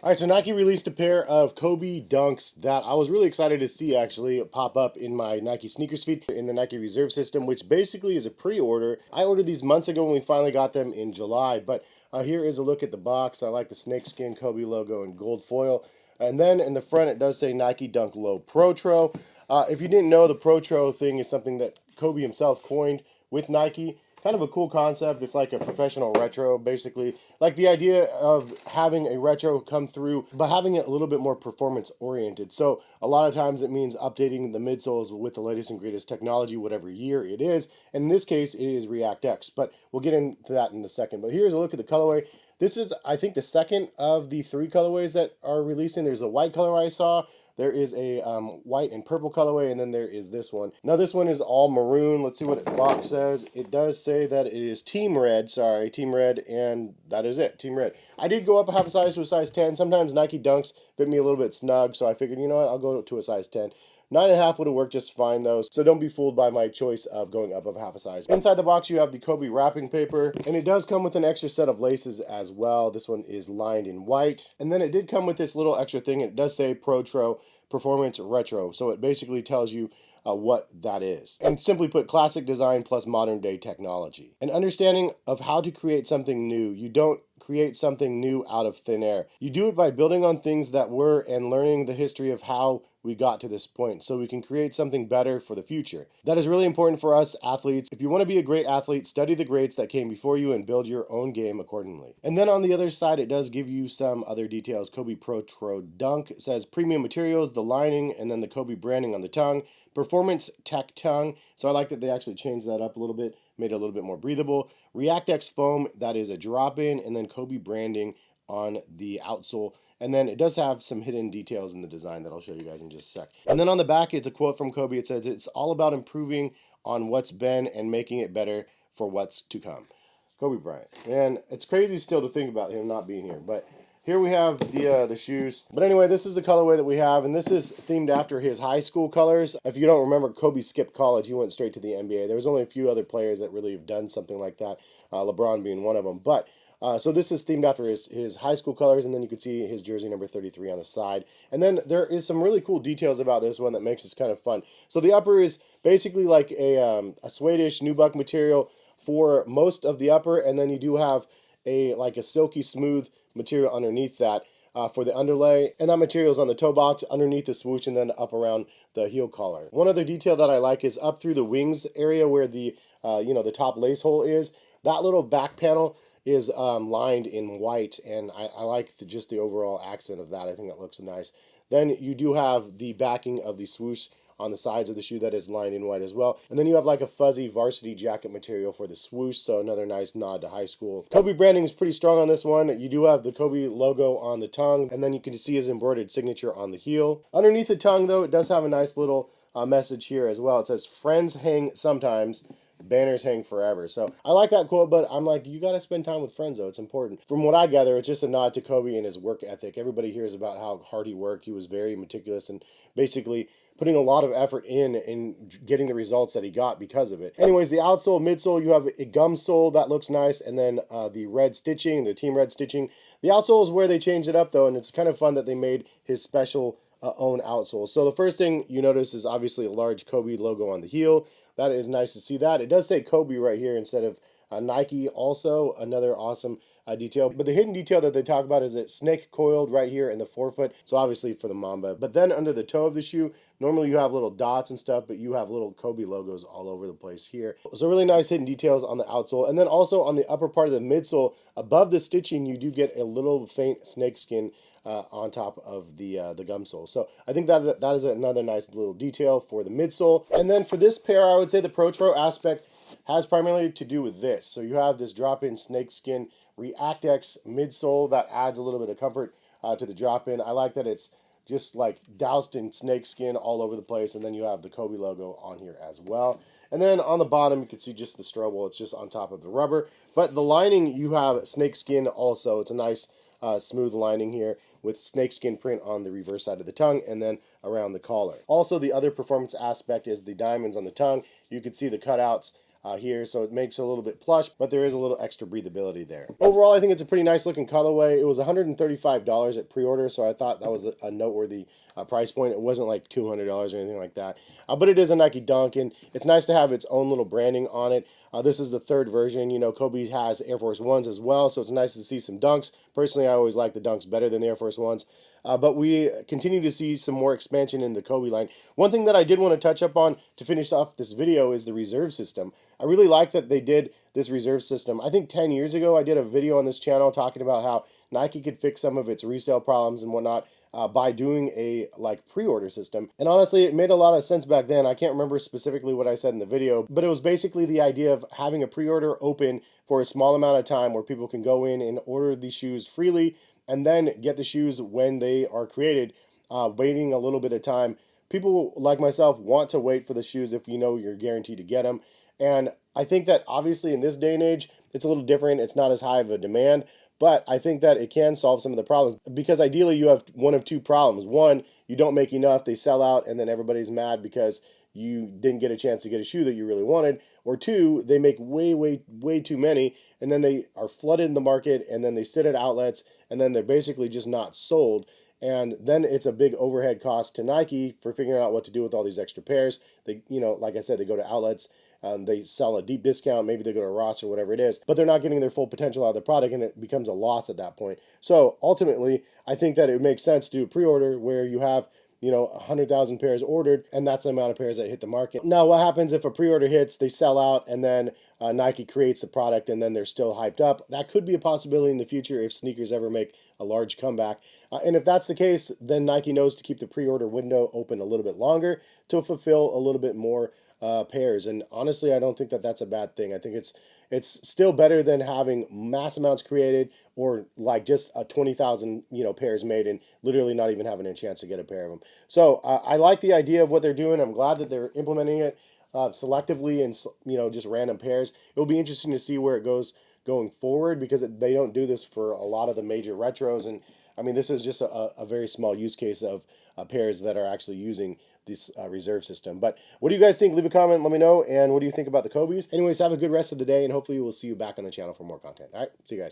All right, so Nike released a pair of Kobe Dunks that I was really excited to see actually pop up in my Nike sneakers feed in the Nike Reserve system, which basically is a pre-order. I ordered these months ago when we finally got them in July, but here is a look at the box. I like the snakeskin Kobe logo in gold foil. And then in the front, it does say Nike Dunk Low Protro. If you didn't know, the Protro thing is something that Kobe himself coined with Nike. Kind of a cool concept. It's like a professional retro, basically. Like the idea of having a retro come through, but having it a little bit more performance oriented. So a lot of times it means updating the midsoles with the latest and greatest technology, whatever year it is. And in this case, it is React X. But we'll get into that in a second. But here's a look at the colorway. This is, I think, the second of the three colorways that are releasing. There's a white color I saw. There is a white and purple colorway, and then there is this one. Now this one is all maroon. Let's see what the box says. It does say that it is Team Red. Sorry, Team Red, and that is it, Team Red. I did go up a half a size to a size 10. Sometimes Nike Dunks fit me a little bit snug, so I figured, you know what, I'll go to a size 10. 9.5 would have worked just fine though, so don't be fooled by my choice of going up of half a size. Inside the box you have the Kobe wrapping paper, and it does come with an extra set of laces as well. This one is lined in white. And then it did come with this little extra thing. It does say Protro Performance Retro, so it basically tells you what that is. And simply put, classic design plus modern day technology. An understanding of how to create something new. You don't create something new out of thin air. You do it by building on things that were and learning the history of how we got to this point so we can create something better for the future. That is really important for us athletes. If you want to be a great athlete, study the greats that came before you and build your own game accordingly. And then on the other side, it does give you some other details. Kobe Protro Dunk says premium materials, the lining, and then the Kobe branding on the tongue. Performance Tech tongue. So I like that they actually changed that up a little bit, made it a little bit more breathable. React X foam, that is a drop-in, and then Kobe branding on the outsole. And then it does have some hidden details in the design that I'll show you guys in just a sec. And then on the back, it's a quote from Kobe. It says, "It's all about improving on what's been and making it better for what's to come." Kobe Bryant. And it's crazy still to think about him not being here. But here we have the shoes. But anyway, this is the colorway that we have, and this is themed after his high school colors. If you don't remember, Kobe skipped college. He went straight to the NBA. There was only a few other players that really have done something like that, LeBron being one of them. But so this is themed after his high school colors, and then you can see his jersey number 33 on the side. And then there is some really cool details about this one that makes this kind of fun. So the upper is basically like a Swedish nubuck material for most of the upper, and then you do have a silky smooth material underneath that for the underlay, and that material is on the toe box underneath the swoosh and then up around the heel collar. One other detail that I like is up through the wings area where the the top lace hole is. That little back panel is lined in white, and I like just the overall accent of that. I think that looks nice. Then you do have the backing of the swoosh on the sides of the shoe that is lined in white as well. And then you have like a fuzzy varsity jacket material for the swoosh, so another nice nod to high school. Kobe branding is pretty strong on this one. You do have the Kobe logo on the tongue, and then you can see his embroidered signature on the heel. Underneath the tongue, though, it does have a nice little message here as well. It says, "Friends hang sometimes, banners hang forever." So I like that quote, but I'm like, you got to spend time with friends, though. It's important. From what I gather, it's just a nod to Kobe and his work ethic. Everybody hears about how hard he worked. He was very meticulous and basically putting a lot of effort in getting the results that he got because of it. Anyways, the outsole, midsole, you have a gum sole that looks nice, and then the red stitching, the team red stitching. The outsole is where they changed it up though, and it's kind of fun that they made his special own outsole. So the first thing you notice is obviously a large Kobe logo on the heel. That is nice to see that. It does say Kobe right here instead of Nike. Also, another awesome detail. But the hidden detail that they talk about is that snake coiled right here in the forefoot. So obviously for the Mamba. But then under the toe of the shoe, normally you have little dots and stuff, but you have little Kobe logos all over the place here. So really nice hidden details on the outsole. And then also on the upper part of the midsole, above the stitching, you do get a little faint snakeskin on top of the gum sole. So I think that is another nice little detail for the midsole. And then for this pair, I would say the Protro aspect has primarily to do with this. So you have this drop-in snakeskin React X midsole that adds a little bit of comfort to the drop-in. I like that it's just like doused in snakeskin all over the place, and then you have the Kobe logo on here as well. And then on the bottom, you can see just the Strobel. It's just on top of the rubber. But the lining, you have snakeskin also. It's a nice smooth lining here with snakeskin print on the reverse side of the tongue and then around the collar. Also, the other performance aspect is the diamonds on the tongue. You can see the cutouts here, so it makes it a little bit plush, but there is a little extra breathability there. Overall, I think it's a pretty nice looking colorway. It was $135 at pre-order, so I thought that was a noteworthy price point. It wasn't like $200 or anything like that, but it is a Nike Dunk, and it's nice to have its own little branding on it. This is the third version. You know, Kobe has Air Force Ones as well, so it's nice to see some Dunks. Personally, I always like the Dunks better than the Air Force Ones. But we continue to see some more expansion in the Kobe line. One thing that I did want to touch up on to finish off this video is the reserve system. I really like that they did this reserve system. I think 10 years ago I did a video on this channel talking about how Nike could fix some of its resale problems and whatnot by doing a like pre-order system. And honestly, it made a lot of sense back then. I can't remember specifically what I said in the video, but it was basically the idea of having a pre-order open for a small amount of time where people can go in and order these shoes freely and then get the shoes when they are created, waiting a little bit of time. People like myself want to wait for the shoes if you know you're guaranteed to get them. And I think that obviously in this day and age, it's a little different. It's not as high of a demand, but I think that it can solve some of the problems because ideally you have one of two problems. One, you don't make enough, they sell out, and then everybody's mad because you didn't get a chance to get a shoe that you really wanted. Or two, they make way too many, and then they are flooded in the market, and then they sit at outlets, and then they're basically just not sold. And then it's a big overhead cost to Nike for figuring out what to do with all these extra pairs. They, you know, like I said, they go to outlets, they sell a deep discount, maybe they go to Ross or whatever it is, but they're not getting their full potential out of the product, and it becomes a loss at that point. So ultimately, I think that it makes sense to do a pre-order where you have 100,000 pairs ordered, and that's the amount of pairs that hit the market. Now, what happens if a pre-order hits, they sell out, and then Nike creates the product, and then they're still hyped up? That could be a possibility in the future if sneakers ever make a large comeback. And if that's the case, then Nike knows to keep the pre-order window open a little bit longer to fulfill a little bit more pairs. And honestly, I don't think that that's a bad thing. I think it's still better than having mass amounts created or like just a 20,000 pairs made and literally not even having a chance to get a pair of them. So I like the idea of what they're doing. I'm glad that they're implementing it selectively and just random pairs. It'll be interesting to see where it goes going forward because they don't do this for a lot of the major retros. And I mean, this is just a very small use case of pairs that are actually using this reserve system. But what do you guys think? Leave a comment, let me know. And what do you think about the Kobe's? Anyways, have a good rest of the day, and hopefully we'll see you back on the channel for more content. All right, see you guys.